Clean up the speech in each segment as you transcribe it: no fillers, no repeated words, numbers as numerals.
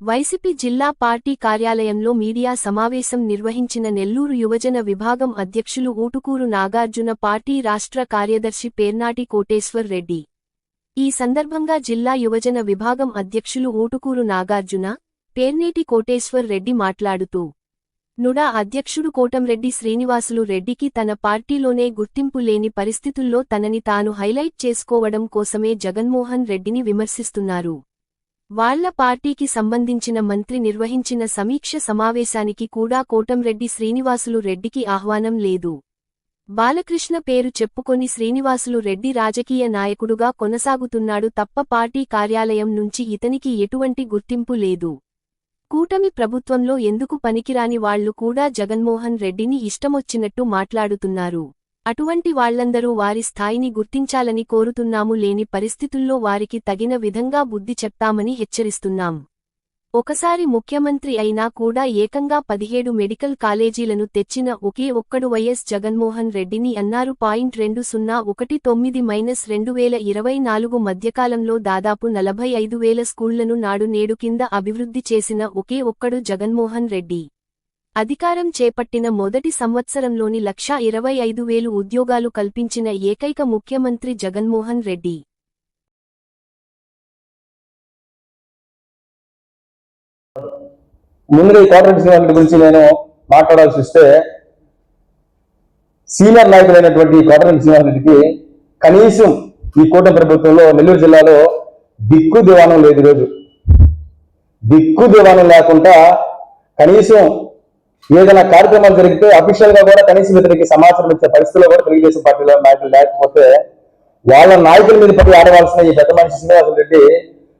YCP జిల్లా party కార్యాలయంలో media సమావేశం నిర్వహించిన నెల్లూరు యువజన విభాగం అధ్యక్షులు ఊటుకూరు నాగార్జున, పార్టీ రాష్ట్ర కార్యదర్శి పేర్నాటి కోటేశ్వర్ రెడ్డి. ఈ సందర్భంగా జిల్లా యువజన విభాగం అధ్యక్షులు ఊటుకూరు నాగార్జున, పేర్నేటి కోటేశ్వర్ రెడ్డి మాట్లాడుతూ, నుడా అధ్యక్షుడు కోటంరెడ్డి శ్రీనివాసులు రెడ్డికి తన పార్టీలోనే గుర్తింపు లేని పరిస్థితుల్లో తనని తాను హైలైట్ చేసుకోవడం కోసమే జగన్మోహన్ రెడ్డిని విమర్శిస్తున్నారు. వాళ్ల పార్టీకి సంబంధించిన మంత్రి నిర్వహించిన సమీక్ష సమావేశానికి కూడా కోటంరెడ్డి శ్రీనివాసులు రెడ్డికి ఆహ్వానం లేదు. బాలకృష్ణ పేరు చెప్పుకొని శ్రీనివాసులు రెడ్డి రాజకీయ నాయకుడుగా కొనసాగుతున్నాడు తప్ప పార్టీ కార్యాలయం నుంచి ఇతనికి ఎటువంటి గుర్తింపు లేదు. కూటమి ప్రభుత్వంలో ఎందుకు పనికిరాని వాళ్లు కూడా జగన్మోహన్ రెడ్డిని ఇష్టమొచ్చినట్టు మాట్లాడుతున్నారు. అటువంటి వాళ్లందరూ వారి స్థాయిని గుర్తించాలని కోరుతున్నాము. లేని పరిస్థితుల్లో వారికి తగిన విధంగా బుద్ధి చెప్తామని హెచ్చరిస్తున్నాం. ఒకసారి ముఖ్యమంత్రి అయినా కూడా ఏకంగా 17 మెడికల్ కాలేజీలను తెచ్చిన ఒకే ఒక్కడు వైఎస్ జగన్మోహన్ రెడ్డిని అన్నారు. 2019-2024 మధ్యకాలంలో దాదాపు 45,000 స్కూళ్లను నాడు నేడు కింద అభివృద్ధి చేసిన ఒకే ఒక్కడు జగన్మోహన్ రెడ్డి. అధికారం చేపట్టిన మొదటి సంవత్సరంలోని 1,25,000 ఉద్యోగాలు కల్పించిన ఏకైక ముఖ్యమంత్రి జగన్మోహన్ రెడ్డి. ముందుగా ఈ కార్పొరేట్ శ్రీనివాసుల గురించి నేను మాట్లాడాల్సి వస్తే, సీనియర్ నాయకులైనటువంటి కార్పొరేట్ శ్రీనివాసులకి కనీసం ఈ కూటమి ప్రభుత్వంలో నెల్లూరు జిల్లాలో దిక్కు దివాణం లేదు. ఈరోజు దిక్కు దివాణం లేకుండా కనీసం ఏదైనా కార్యక్రమాలు జరిగితే అఫీషియల్ గా కూడా కనీసం ఇతనికి సమాచారం ఇచ్చే పరిస్థితిలో కూడా తెలుగుదేశం పార్టీలో నాయకులు లేకపోతే వాళ్ళ నాయకుల మీద పడి ఆడవలసిన ఈ పెద్ద మనిషి శ్రీనివాసులు రెడ్డి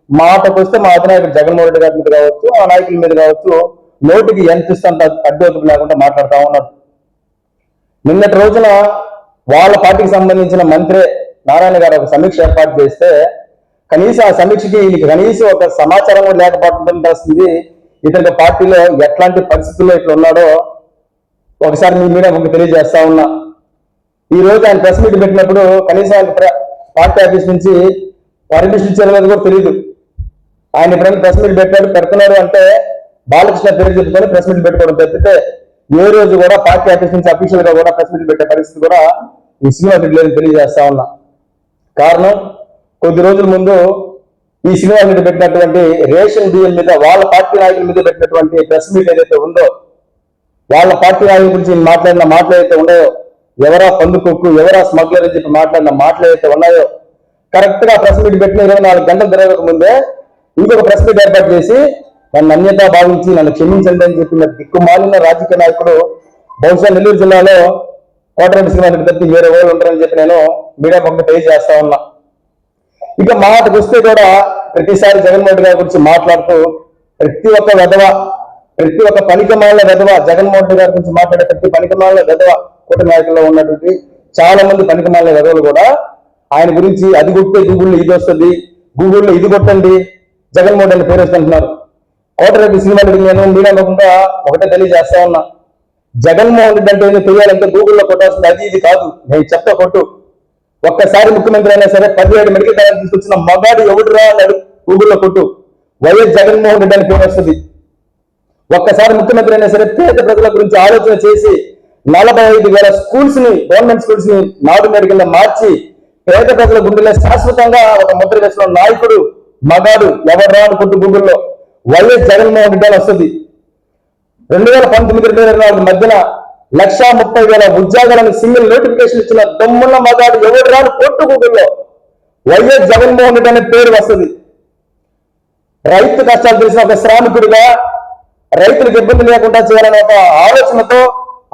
మాటకు వస్తే మా అధినాయకుడు జగన్మోహన్ రెడ్డి గారి మీద కావచ్చు, ఆ నాయకుల మీద కావచ్చు, నోటికి ఎంత ఇష్టంత అడ్డోతులు లేకుండా మాట్లాడుతూ ఉన్నారు. నిన్నటి రోజున వాళ్ళ పార్టీకి సంబంధించిన మంత్రి నారాయణ గారు ఒక సమీక్ష ఏర్పాటు చేస్తే కనీసం ఆ సమీక్షకి కనీసం ఒక సమాచారం కూడా లేకపోవడం వస్తుంది. ఇతని పార్టీలో ఎట్లాంటి పరిస్థితుల్లో ఇట్లా ఉన్నాడో ఒకసారి మీ మీద ఒక తెలియజేస్తా ఉన్నా. ఈ రోజు ఆయన ప్రెస్ మీట్ పెట్టినప్పుడు కనీసం ఆయన పార్టీ ఆఫీస్ నుంచి పర్మిషన్ ఇచ్చారో కూడా తెలియదు. ఆయన ఎప్పుడైనా ప్రెస్ మీట్ పెడుతున్నారు అంటే బాలకృష్ణ పేరు చెప్పుకొని ప్రెస్ మీట్ పెట్టుకోవడం తప్పితే ఏ రోజు కూడా పార్టీ ఆఫీస్ నుంచి అఫీషియల్ గా కూడా ప్రెస్ మీట్ పెట్టే పరిస్థితి కూడా ఈ శ్రీనివాస్ రెడ్డి లేదని తెలియజేస్తా ఉన్నా. కారణం, కొద్ది రోజుల ముందు ఈ శ్రీనివాస్ రెడ్డి పెట్టినటువంటి రేషన్ బియ్యం మీద వాళ్ళ పార్టీ నాయకుల మీద పెట్టినటువంటి ప్రెస్ మీట్ ఏదైతే ఉందో, వాళ్ళ పార్టీ నాయకుల గురించి మాట్లాడిన మాటలు ఏదైతే ఉన్నాయో, ఎవరా పందుకొక్కు, ఎవరా స్మగ్లర్ అని చెప్పి మాట్లాడిన మాటలు ఏదైతే ఉన్నాయో, కరెక్ట్ గా ప్రెస్ మీట్ పెట్టిన 24 గంటలు తిరగక ముందే ఇంకొక ప్రెస్ మీట్ ఏర్పాటు చేసి నన్ను అన్యత భావించి నన్ను క్షమించండి అని చెప్పిన దిక్కుమాలిన రాజకీయ నాయకుడు బహుశా నెల్లూరు జిల్లాలో కోటరెడ్డి శ్రీనివాస్ రెడ్డి తప్పి వేరే వాళ్ళు ఉంటారని చెప్పి నేను మీడియా పక్కన తెలియజేస్తా ఉన్నా. ఇక మాటకు వస్తే కూడా ప్రతిసారి జగన్మోహన్ రెడ్డి గారి గురించి మాట్లాడుతూ ప్రతి ఒక్క వెధవ, ప్రతి ఒక్క పనికిమాలిన వెధవ, జగన్మోహన్ రెడ్డి గారి గురించి మాట్లాడే ప్రతి పనికిమాలిన వెధవ కూటమి నాయకుల్లో ఉన్నటువంటి చాలా మంది పనికిమాలిన వెధవలు కూడా ఆయన గురించి అది కొట్టే గూగుల్లో ఇది వస్తుంది, గూగుల్లో ఇది కొట్టండి, జగన్మోహన్ రెడ్డి పేరు వస్తుంటున్నారు. కోటరెడ్డి శ్రీనివాస్ రెడ్డి నేను మీడియా ముఖంగా ఒకటే తెలియజేస్తా ఉన్నా, జగన్మోహన్ రెడ్డి అంటే ఏదో తెలియాలంటే గూగుల్లో కొట్టాల్సింది అది ఇది కాదు, నేను చెప్తా కొట్టు. ఒక్కసారి ముఖ్యమంత్రి అయినా సరే 17 మెడికల్ కాలేజ్ తీసుకొచ్చిన మగాడు ఎవడురా అన్నాడు గూగుల్లో కొట్టు, వైఎస్ జగన్మోహన్ రెడ్డి అని పేరు వస్తుంది. ఒక్కసారి ముఖ్యమంత్రి అయినా సరే పేద ప్రజల గురించి ఆలోచన చేసి 45,000 స్కూల్స్ ని, గవర్నమెంట్ స్కూల్స్ ని నాడు నేడు కింద మార్చి పేద ప్రజల గుండెలో శాశ్వతంగా ఒక ముద్ర వేసిన నాయకుడు మగాడు ఎవడ్రా అనుకుంటూ గూగుల్లో వైఎస్ జగన్మోహన్ రెడ్డి అని వస్తుంది. 2019-2024 మధ్యన 130,000 ఉద్యోగాలను సింగిల్ నోటిఫికేషన్ ఇచ్చిన దమ్మున్న మగాడు ఎవరు రాను కొట్టు గూగుల్లో వైఎస్ జగన్మోహన్ రెడ్డి అనే పేరు వస్తుంది. రైతు కష్టాలు తెలిసిన ఒక శ్రామికుడిగా రైతులకు ఇబ్బంది లేకుండా చేయాలనే ఒక ఆలోచనతో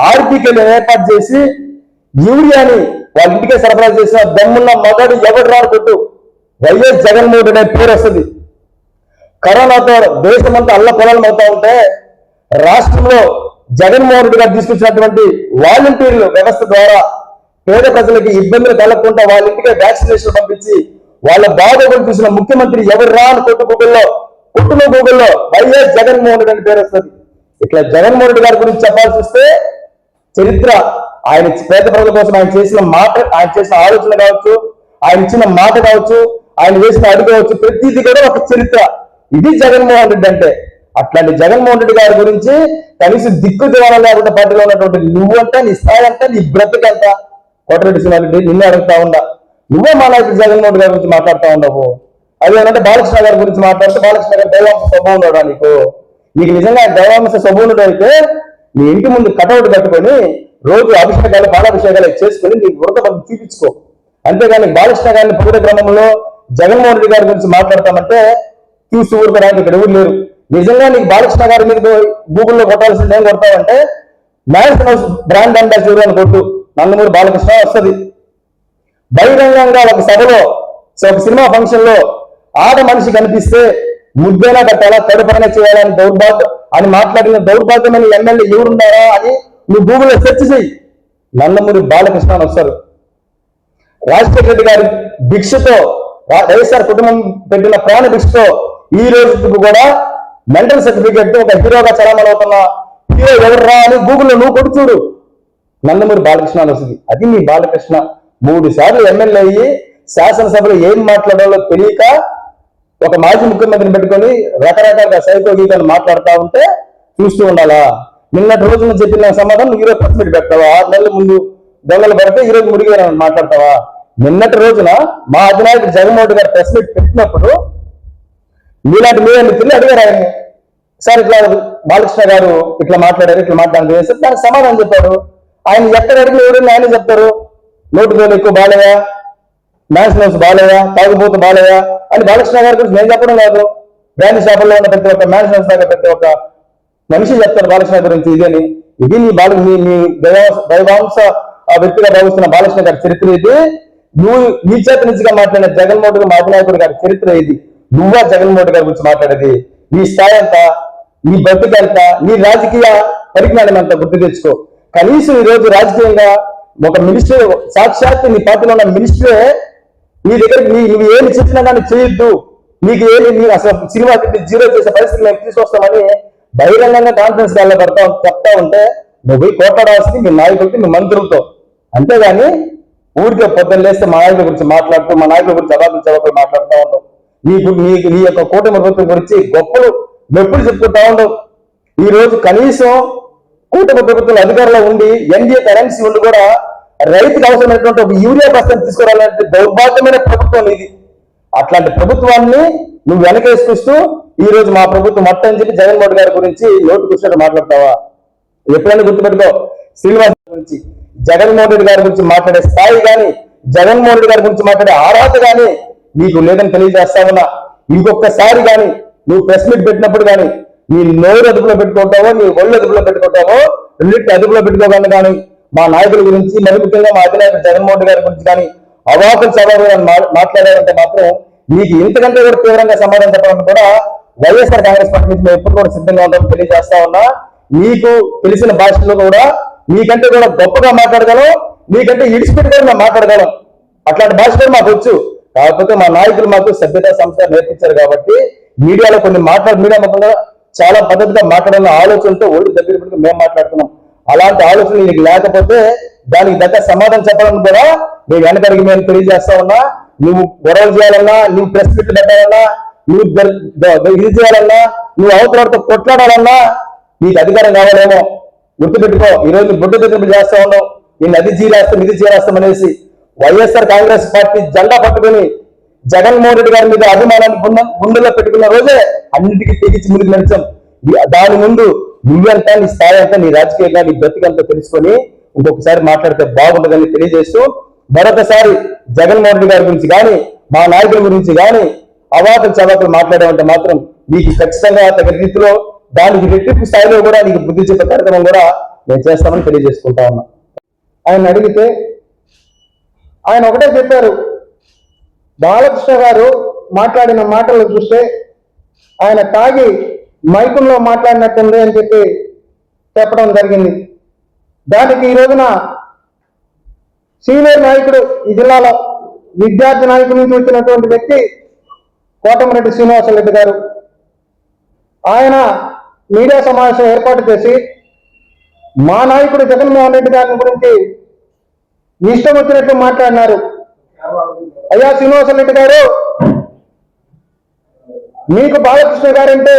ఆర్బీకేలు ఏర్పాటు చేసి యూరియాని వాళ్ళ ఇంటికే సరఫరా చేసిన దమ్మున్న మగాడు ఎవరు రాను కొట్టు వైఎస్ జగన్మోహన్ రెడ్డి అనే పేరు వస్తుంది. కరోనాతో దేశమంతా అల్ల పొలాలు అవుతా ఉంటే రాష్ట్రంలో జగన్మోహన్ రెడ్డి గారు తీసుకొచ్చినటువంటి వాలంటీర్ల వ్యవస్థ ద్వారా పేద ప్రజలకి ఇబ్బందులు కలగకుండా వాళ్ళ ఇంటికే వ్యాక్సినేషన్ పంపించి వాళ్ళ బాధలు చూసిన ముఖ్యమంత్రి ఎవరు రా అని కొట్టులో గూగుల్లో వైఎస్ జగన్మోహన్ రెడ్డి అని పేరు వస్తుంది. ఇట్లా జగన్మోహన్ రెడ్డి గారి గురించి చెప్పాల్సి వస్తే చరిత్ర, ఆయన పేద ప్రజల కోసం ఆయన చేసిన మాట, ఆయన చేసిన ఆలోచన కావచ్చు, ఆయన ఇచ్చిన మాట కావచ్చు, ఆయన వేసిన అడుగు కావచ్చు, ప్రతిదీ కూడా ఒక చరిత్ర. ఇది జగన్మోహన్ రెడ్డి అంటే. అట్లాంటి జగన్మోహన్ రెడ్డి గారి గురించి కనీసం దిక్కు దివాణం లేకుండా పార్టీలో ఉన్నటువంటి నువ్వంతా నీ స్థాయి అంతా నీ బ్రతుకంతా కోటరెడ్డి శ్రీనివాసరెడ్డి నిన్నే అడుగుతా ఉండా. నువ్వే మా నాయకుడు జగన్మోహన్ రెడ్డి గారి గురించి మాట్లాడుతా ఉండవు. అదేంటంటే బాలకృష్ణ గారి గురించి మాట్లాడితే బాలకృష్ణ గారి దైవాంశ స్వభావం ఉన్నాడా నీకు నిజంగా దైవాంశ స్వభావం అయితే నీ ఇంటి ముందు కటౌట్ కట్టుకొని రోజు అభిషేకాలు పాలాభిషేకాలు చేసుకుని నీకు వృత చూపించుకో. అంతేగాని బాలకృష్ణ గారిని పొగిడే క్రమంలో జగన్మోహన్ రెడ్డి గారి గురించి మాట్లాడతామంటే చూసి ఊరుకోవడానికి ఇక్కడ ఎవరు లేరు. నిజంగా నీకు బాలకృష్ణ గారి మీద గూగుల్లో కొట్టాల్సింది ఏం కొడతావంటే మ్యాన్స్ హౌస్ బ్రాండ్ అంబాసిడర్ అని కొట్టు, నందమూరి బాలకృష్ణ వస్తుంది. బహిరంగంగా ఒక సభలో ఒక సినిమా ఫంక్షన్ లో ఆడ మనిషి కనిపిస్తే ముద్దైనా కట్టాలా కడుపైనా చేయాలని దౌర్భాగ్యం అని మాట్లాడిన దౌర్భాగ్యమైన ఎమ్మెల్యే ఎవరున్నారా అని నువ్వు గూగుల్లో సెర్చ్ చేయి, నందమూరి బాలకృష్ణ అని వస్తారు. రాజశేఖర రెడ్డి గారి భిక్షతో వైఎస్ఆర్ కుటుంబం పెట్టిన ప్రాణ భిక్షతో ఈ రోజుకు కూడా మెంటల్ సర్టిఫికేట్ తో ఒక హీరోగా చలామణి అవుతున్న హీరో ఎవర్రా అని గూగుల్లో నువ్వు కొడు చూడు, నందమూరి బాలకృష్ణ అని వస్తుంది. అది నీ బాలకృష్ణ 3 సార్లు ఎమ్మెల్యే అయ్యి శాసనసభలో ఏం మాట్లాడాలో తెలియక ఒక మాజీ ముఖ్యమంత్రిని పెట్టుకొని రకరకాలుగా సైకో గీతాలు మాట్లాడుతూ ఉంటే చూస్తూ ఉండాలా? నిన్నటి రోజున చెప్పిన సమాధానం నువ్వు ఈరోజు ప్రెస్ మీట్ పెడతావా? 6 నెలల ముందు దొంగలు పడితే ఈరోజు మురిగిపోయినా మాట్లాడతావా? నిన్నటి రోజున మా అధినాయకుడు జగన్మోహన్ రెడ్డి గారు ప్రెస్ మీట్ పెట్టినప్పుడు మీలాంటి మీడియా మిత్రులు అడిగారు ఆయన్ని, సార్ ఇట్లా బాలకృష్ణ గారు ఇట్లా మాట్లాడారు దానికి సమాధానం చెప్పారు. ఆయన ఎక్కడ అడిగిన ఎవరైనా ఆయనే చెప్తారు, నోటు వేలు ఎక్కువ బాలయ్య, మ్యాన్స్ నోట్స్ బాలయ్య, తాగుబోతు బాలయ్య అని బాలకృష్ణ గారి గురించి నేను చెప్పడం కాదు. బ్రాండ్ షాపుల్లో ఉన్న ప్రతి ఒక్క మ్యాన్స్ నోట్స్ దాకా ప్రతి ఒక్క మనిషి చెప్తారు బాలకృష్ణ గురించి ఇదని. ఇది నీ దైవాంశ వ్యక్తిగా భావిస్తున్న బాలకృష్ణ గారి చరిత్ర ఇది. నువ్వు నీ చేత నిజంగా మాట్లాడిన జగన్మోహన్ రెడ్డి మాదినాయకుడు గారి చరిత్ర ఇది. నువ్వా జగన్మోహన్ రెడ్డి గారి గురించి మాట్లాడేది? నీ స్థాయి అంతా, నీ బతుకంత, నీ రాజకీయ పరిజ్ఞానం అంతా గుర్తు తెచ్చుకో. కనీసం ఈ రోజు రాజకీయంగా ఒక మినిస్టర్, సాక్షాత్ నీ పార్టీలో ఉన్న మినిస్టరే నీ దగ్గరికి నువ్వు ఏమి చెప్పినా కానీ చేయొద్దు, నీకు ఏమి అసలు సినిమా జీరో చేసే పరిస్థితి మేము తీసుకొస్తామని బహిరంగంగా కాన్ఫరెన్స్ కాల్లో చెప్తా ఉంటే నువ్వు పోయి కోట్లాడాల్సింది మీ నాయకులతో, మీ మంత్రులతో. అంతేగాని ఊరికే పొద్దున్న లేస్తే మా నాయకుల గురించి మాట్లాడుతూ, మా నాయకుల గురించి అబాబులు మాట్లాడుతూ ఉంటావు. నీ యొక్క కూటమి ప్రభుత్వం గురించి గొప్పలు మెప్పులు చెప్పుకుంటా ఉండవు. ఈ రోజు కనీసం కూటమి ప్రభుత్వం అధికారంలో ఉండి ఎన్డీఏ కరెన్సీ ఉండి కూడా రైతుకు అవసరమైనటువంటి ఒక యూరియా బస్తాన్ని తీసుకురావాలంటే దౌర్భాగ్యమైన ప్రభుత్వం ఇది. అట్లాంటి ప్రభుత్వాన్ని నువ్వు వెనకేసుకొస్తూ ఈ రోజు మా ప్రభుత్వం మొత్తం అని చెప్పి జగన్మోహన్ గారి గురించి నోటు కూర్చొని మాట్లాడతావా? ఎప్పుడైనా గుర్తుపెట్టుకో, శ్రీనివాస్ గురించి, జగన్మోహన్ రెడ్డి గారి గురించి మాట్లాడే స్థాయి కానీ, జగన్మోహన్ రెడ్డి గారి గురించి మాట్లాడే అర్హత కానీ నీకు లేదని తెలియజేస్తా ఉన్నా. ఇంకొకసారి కానీ నువ్వు ప్రెస్ మీట్ పెట్టినప్పుడు కానీ నీ నోరు అదుపులో పెట్టుకుంటావో, నీ ఒళ్ళు అదుపులో పెట్టుకుంటావో, రెండింటి అదుపులో పెట్టుకోగలను. కానీ మా నాయకుల గురించి, మరి ముఖ్యంగా మా అధినాయకుడు జగన్మోహన్ రెడ్డి గారి గురించి కానీ అవాకులు చదవాలి మాట్లాడారంటే మాత్రం నీకు ఇంతకంటే కూడా తీవ్రంగా సమాధానం చెప్పడానికి కూడా వైఎస్ఆర్ కాంగ్రెస్ పార్టీ నుంచి మేము ఎప్పుడు కూడా సిద్ధంగా ఉంటామని తెలియజేస్తా ఉన్నా. నీకు తెలిసిన భాషలో కూడా నీకంటే కూడా గొప్పగా మాట్లాడగలం, నీకంటే ఇడిచిపెట్టి కూడా మేము మాట్లాడగలం. అట్లాంటి భాష కూడా మాకు వచ్చు. కాకపోతే మా నాయకులు మాకు సభ్యతా సంస్థ నేర్పించారు కాబట్టి మీడియాలో కొన్ని మీడియా ముఖంగా చాలా పద్ధతిగా మాట్లాడాలన్న ఆలోచనతో ఒళ్ళు దగ్గర పెట్టుకుని మేము మాట్లాడుతున్నాం. అలాంటి ఆలోచనలు నీకు లేకపోతే దానికి దగ్గర సమాధానం చెప్పాలని కూడా మేము వెనకడిగి మేము తెలియజేస్తా ఉన్నా. నువ్వు గొడవలు చేయాలన్నా, నువ్వు ప్రెస్ మీట్ పెట్టాలన్నా, నువ్వు ఇది చేయాలన్నా, నువ్వు అవతలతో కొట్లాడాలన్నా నీకు అధికారం కావాలేమో. గుర్తుపెట్టుకో, ఈ రోజు గుడ్డు దగ్గర చేస్తా ఉన్నావు, నేను అది జీరాస్తాం ఇది జీరాస్తాం అనేసి వైఎస్ఆర్ కాంగ్రెస్ పార్టీ జెండా పట్టుకుని జగన్మోహన్ రెడ్డి గారి మీద అభిమానాన్ని గుండెల్లో పెట్టుకున్న రోజే అన్నిటికీ తెగించి ముందుకు నడిచాం. దాని ముందు నువ్వెంత, నీ స్థాయి అంతా, నీ రాజకీయంగా నీ బ్రతికంతా తెలుసుకొని ఇంకొకసారి మాట్లాడితే బాగుంటుందని తెలియజేస్తూ, మరొకసారి జగన్మోహన్ రెడ్డి గారి గురించి కానీ మా నాయకుల గురించి కానీ అవాకులు చవాకులు మాట్లాడామంటే మాత్రం నీకు ఖచ్చితంగా తగిన రీతిలో దానికి రెట్టింపు స్థాయిలో కూడా నీకు బుద్ధి చెప్పే కార్యక్రమం కూడా నేను చేస్తామని తెలియజేసుకుంటా ఉన్నా. ఆయన అడిగితే ఆయన ఒకటే చెప్పారు, బాలకృష్ణ గారు మాట్లాడిన మాటలు చూస్తే ఆయన తాగి మైకుల్లో మాట్లాడినట్టుంది అని చెప్పి చెప్పడం జరిగింది. దానికి ఈ రోజున సీనియర్ నాయకుడు, ఈ జిల్లాలో విద్యార్థి నాయకుడి నుంచి వచ్చినటువంటి వ్యక్తి కోటమిరెడ్డి శ్రీనివాసరెడ్డి గారు, ఆయన మీడియా సమావేశం ఏర్పాటు చేసి మా నాయకుడు జగన్మోహన్ రెడ్డి గారిని గురించి ఇష్టం వచ్చినట్లు మాట్లాడినారు. అయ్యా శ్రీనివాసరెడ్డి గారు, మీకు బాలకృష్ణ గారంటే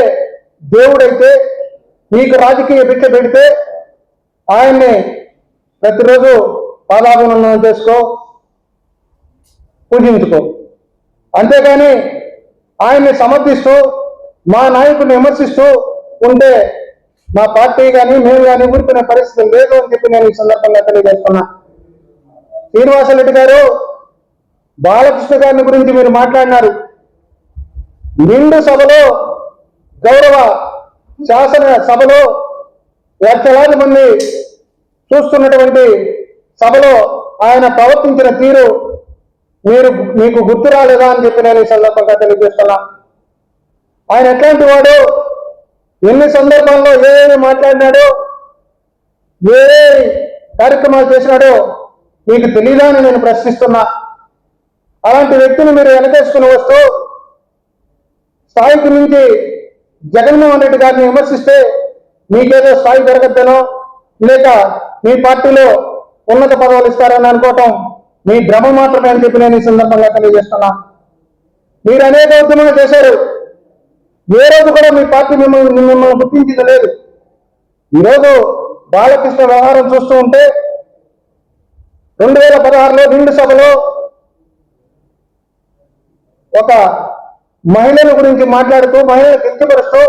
దేవుడైతే నీకు రాజకీయ భిక్ష పెడితే ఆయన్ని ప్రతిరోజు పాదాభివందనం చేసుకో, పూజించుకో. అంతేగాని ఆయన్ని సమర్థిస్తూ మా నాయకుడిని విమర్శిస్తూ ఉంటే మా పార్టీ కానీ మేము కానీ ఊరుకునే పరిస్థితి లేదు అని చెప్పి నేను ఈ సందర్భంగా తెలియజేస్తున్నా. శ్రీనివాసరెడ్డి గారు, బాలకృష్ణ గారిని గురించి మీరు మాట్లాడినారు. నిండు సభలో, గౌరవ శాసన సభలో లక్షలాది మంది చూస్తున్నటువంటి సభలో ఆయన ప్రవర్తించిన తీరు మీకు గుర్తు రాలేదా అని చెప్పి నేను ఈ సందర్భంగా తెలియజేస్తున్నా. ఆయన ఎట్లాంటి వాడు, ఎన్ని సందర్భాల్లో ఏమేమి మాట్లాడినాడో, ఏ కార్యక్రమాలు చేసినాడో మీకు తెలీదా అని నేను ప్రశ్నిస్తున్నా. అలాంటి వ్యక్తిని మీరు వెనకేసుకుని వస్తూ స్థాయికి నుంచి జగన్మోహన్ రెడ్డి గారిని విమర్శిస్తే మీకేదో స్థాయి పెరగద్దనో లేక మీ పార్టీలో ఉన్నత పదవులు ఇస్తారని అనుకోవటం మీ భ్రమ మాత్రమే అని చెప్పి నేను ఈ సందర్భంగా తెలియజేస్తున్నా. మీరు అనేక ఉద్యమాలు చేశారు. ఏ రోజు కూడా మీ పార్టీ మిమ్మల్ని గుర్తించింది లేదు. ఈరోజు బాలకృష్ణ వ్యవహారం చూస్తూ ఉంటే 2016లో నిండు సభలో ఒక మహిళల గురించి మాట్లాడుతూ, మహిళలు కించపరుస్తూ,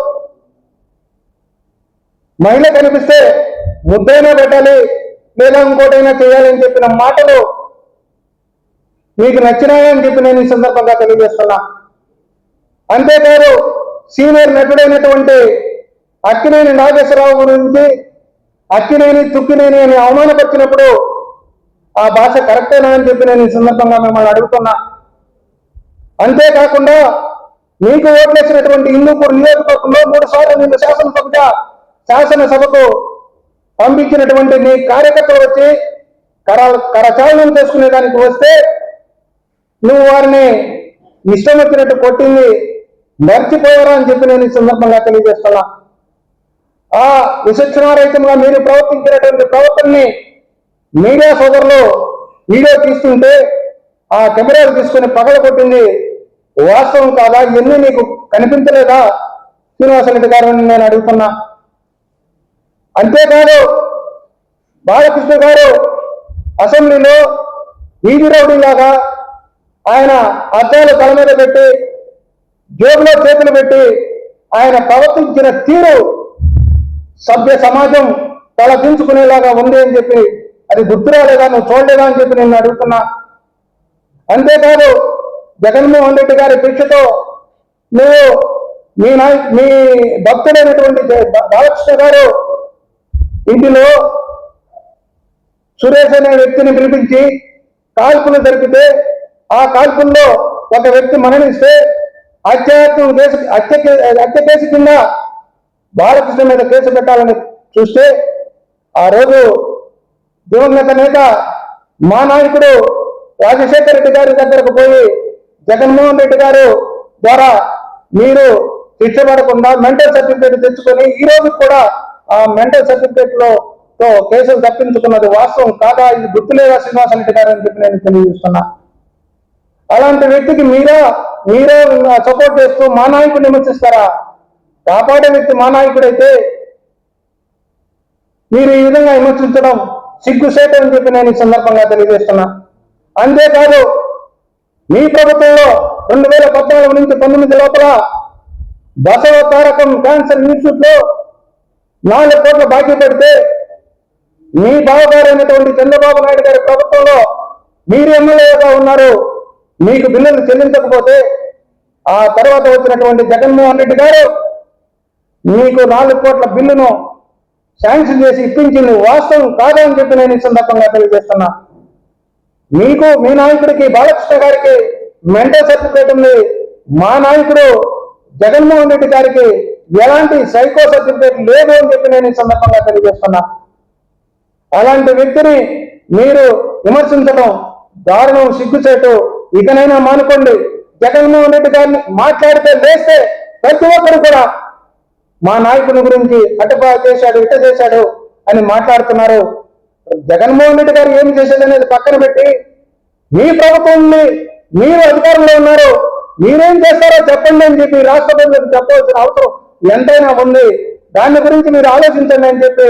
మహిళ కనిపిస్తే ముద్దైనా పెట్టాలి లేదా ఇంకోటైనా చేయాలని చెప్పిన మాటలు మీకు నచ్చినాయని చెప్పి నేను ఈ సందర్భంగా తెలియజేస్తున్నా. అంతేకాదు సీనియర్ నటుడైనటువంటి అక్కినేని నాగేశ్వరరావు గురించి అక్కినేని తుక్కినేని అని అవమానపరిచినప్పుడు ఆ భాష కరెక్టేనా అని చెప్పి నేను ఈ సందర్భంగా మిమ్మల్ని అడుగుతున్నా. అంతేకాకుండా మీకు ఓట్లేసినటువంటి హిందూపూర్ నియోజకవర్గంలో 3 సార్లు నిన్ను శాసనసభకు పంపించినటువంటి మీ కార్యకర్తలు వచ్చి కరచాలనం చేసుకునే దానికి వస్తే నువ్వు వారిని ఇష్టం వచ్చినట్టు కొట్టింది మర్చిపోయారా అని చెప్పి నేను ఈ సందర్భంగా తెలియజేస్తున్నా. ఆ విచక్షణారహితంగా మీరు ప్రవర్తించినటువంటి ప్రవర్తనని మీడియా సోదరులు వీడియో తీస్తుంటే ఆ కెమెరాలు తీసుకుని పగల కొట్టింది వాస్తవం కాదా? ఇవన్నీ నీకు కనిపించలేదా శ్రీనివాసరెడ్డి గారు అని నేను అడుగుతున్నా. అంతేకాదు బాలకృష్ణ గారు అసెంబ్లీలో వీధి రౌడీలాగా ఆయన అద్దాలు తల మీద పెట్టి జోబులో చేతులు పెట్టి ఆయన ప్రవర్తించిన తీరు సభ్య సమాజం తలదించుకునేలాగా ఉంది అని చెప్పి అది గుర్తు రాలేదా, నువ్వు చూడలేదా అని చెప్పి నేను అడుగుతున్నా. అంతేకాదు జగన్మోహన్ రెడ్డి గారి దీక్షతో నువ్వు మీ భక్తుడైనటువంటి బాలకృష్ణ గారు ఇంటిలో సురేష్ అనే వ్యక్తిని పిలిపించి కాల్పులు జరిపితే ఆ కాల్పుల్లో ఒక వ్యక్తి మరణిస్తే హత్య కేసు కింద బాలకృష్ణ మీద కేసు పెట్టాలని చూస్తే ఆ రోజు దివంగత నేత మా నాయకుడు రాజశేఖర రెడ్డి గారి దగ్గరకు పోయి జగన్మోహన్ రెడ్డి గారు ద్వారా మీరు శిక్ష పడకుండా మెంటల్ సర్టిఫికేట్ తెచ్చుకొని ఈ రోజు కూడా ఆ మెంటల్ సర్టిఫికేట్ లో కేసులు తప్పించుకున్నది వాస్తవం కాదా? ఇది గుర్తులేదా శ్రీనివాసరెడ్డి గారు అని చెప్పి నేను తెలియజేస్తున్నా. అలాంటి వ్యక్తికి మీరే సపోర్ట్ చేస్తూ మా నాయకుడిని విమర్శిస్తారా? కాపాడే వ్యక్తి మా నాయకుడైతే మీరు ఈ విధంగా విమర్శించడం సిగ్గుసేట అని చెప్పి నేను ఈ సందర్భంగా తెలియజేస్తున్నా. అంతేకాదు మీ ప్రభుత్వంలో 2014 నుంచి 19 లోపల బసవ తారకం క్యాన్సర్ ఇన్స్టిట్యూట్ లో 4 కోట్ల బాకీ పెడితే మీ బావగారైనటువంటి చంద్రబాబు నాయుడు గారి ప్రభుత్వంలో మీరు ఎమ్మెల్యేగా ఉన్నారు, మీకు బిల్లులు చెల్లించకపోతే ఆ తర్వాత వచ్చినటువంటి జగన్మోహన్ రెడ్డి గారు మీకు 4 కోట్ల బిల్లును శాంక్షన్ చేసి ఇప్పించింది వాస్తవం కాదని చెప్పి నేను ఈ సందర్భంగా తెలియజేస్తున్నా. మీకు మీ నాయకుడికి బాలకృష్ణ గారికి మెంటల్ సర్టిఫికేట్ ఉంది, మా నాయకుడు జగన్మోహన్ రెడ్డి గారికి ఎలాంటి సైకో సర్టిఫికేట్ లేదు అని చెప్పి నేను ఈ సందర్భంగా తెలియజేస్తున్నా. అలాంటి వ్యక్తిని మీరు విమర్శించడం దారుణం, సిగ్గుచేటు. ఇకనైనా మానుకోండి. జగన్మోహన్ రెడ్డి గారిని మాట్లాడితే లేస్తే ప్రతి ఒక్కరు కూడా మా నాయకుని గురించి అటుపా చేశాడు ఇట చేశాడు అని మాట్లాడుతున్నారు. జగన్మోహన్ రెడ్డి గారు ఏమి చేశాడు అనేది పక్కన పెట్టి మీ ప్రభుత్వాన్ని మీరు అధికారంలో ఉన్నారు, మీరేం చేస్తారో చెప్పండి అని చెప్పి రాష్ట్ర ప్రజలకు చెప్పవలసిన అవసరం ఎంతైనా ఉంది, దాని గురించి మీరు ఆలోచించండి అని చెప్పి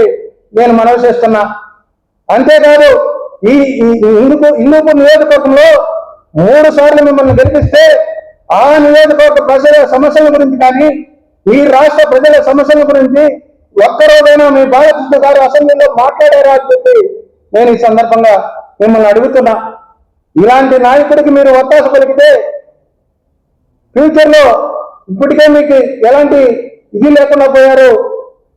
నేను మనవి చేస్తున్నా. అంతేకాదు ఈ హిందూపూర్ నియోజకవర్గంలో 3 సార్లు మిమ్మల్ని గెలిపిస్తే ఆ నియోజకవర్గ ప్రజల సమస్యల గురించి కానీ ఈ రాష్ట్ర ప్రజల సమస్యల గురించి ఒక్కరోజైనా మీ బాలకృష్ణ గారు అసెంబ్లీలో మాట్లాడారా అని చెప్పి నేను ఈ సందర్భంగా మిమ్మల్ని అడుగుతున్నా. ఇలాంటి నాయకుడికి మీరు ఒత్తాస పలికితే ఫ్యూచర్ లో ఇప్పటికే మీకు ఎలాంటి ఇది లేకుండా పోయారు.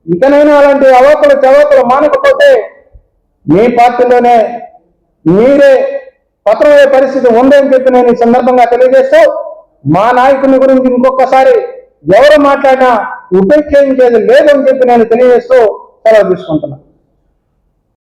ఇకనైనా అలాంటి అవాకులు చవాకులు మానకపోతే మీ పార్టీలోనే మీరే పత్రమయ్యే పరిస్థితి ఉందని చెప్పి నేను ఈ సందర్భంగా తెలియజేస్తూ, మా నాయకుని గురించి ఇంకొకసారి ఎవరు మాట్లాడినా ఉపేక్షించేది లేదని చెప్పి నేను తెలియజేస్తూ సెలవు తీసుకుంటున్నాను.